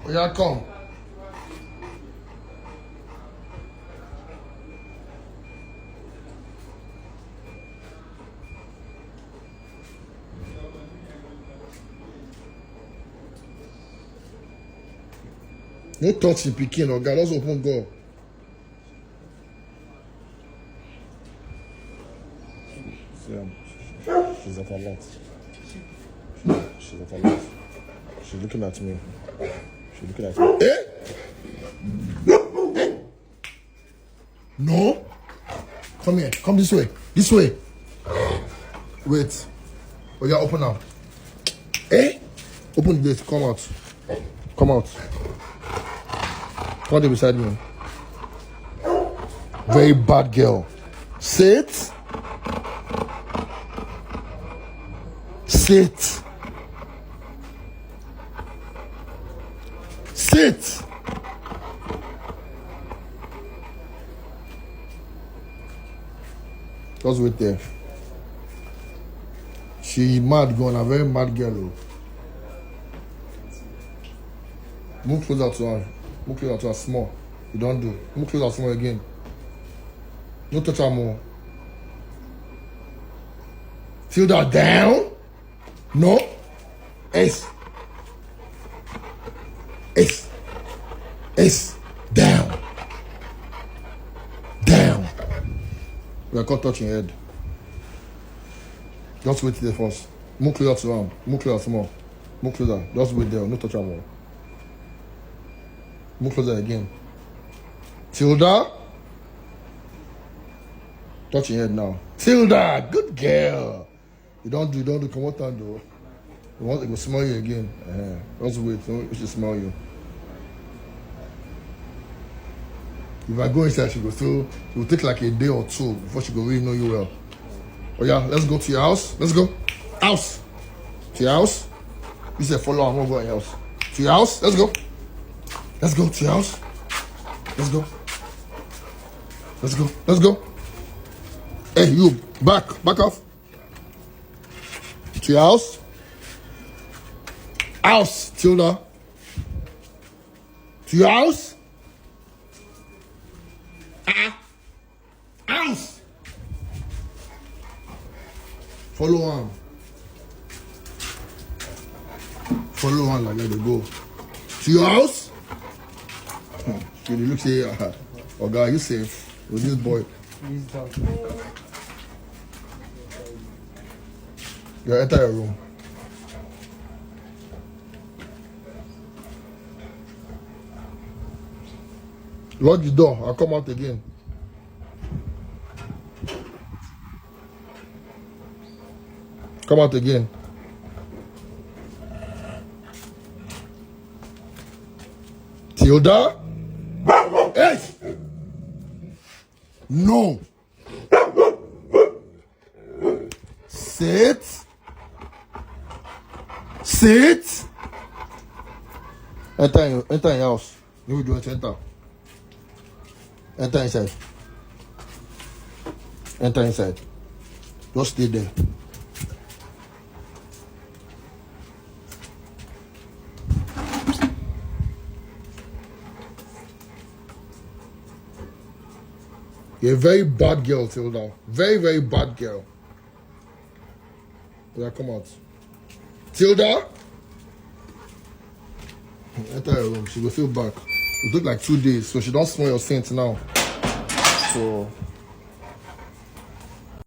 Oh, yeah, come. No touch the pikin, or God, just open door. She's at her lot. She's at her lot. She's looking at me. She's looking at me. Eh? No. Come here. Come this way. This way. Wait. Oh, yeah, open now. Eh? Open the gate. Come out. Come out. Come there beside me. Very bad girl. Sit. Sit. Sit. Just wait there. She mad girl, a very mad girl. Move closer to her. Move closer to her small. You don't do. Move closer small again. No touch her more. Tilda down. No. Ace. Ace. Ace. Down. Down. We are caught touching head. Just wait there first. Move closer to her. Move closer small. Move closer. Just wait there. No touch her more. Move closer again. Tilda. Touching head now. Tilda. Good girl. You don't do. Come on, time though. You want to go smell you again. Just wait. She should smell you. If I go inside, she will take like a day or two before she will really know you well. Oh yeah, let's go to your house. Let's go. House. To your house. You said follow, I'm gonna go to your house. To your house. Let's go. Let's go to your house. Let's go. Let's go. Let's go. Hey, you back off. To your house. House, Tilda. To your house. House. Follow on. Follow on like that they go. To your house. You look say, oh God, you safe with this boy. You enter your room. Lock the door. I'll come out again. Come out again. Tilda? Hey! No. Sit. Sit. Enter your house. You will do it. Enter. Enter inside. Enter inside. Just stay there. You're a very bad girl, Tilda. Very, very bad girl. Yeah, come out. Tilda? Enter her room. She will feel back. It took like 2 days, so she don't smell your scent now. So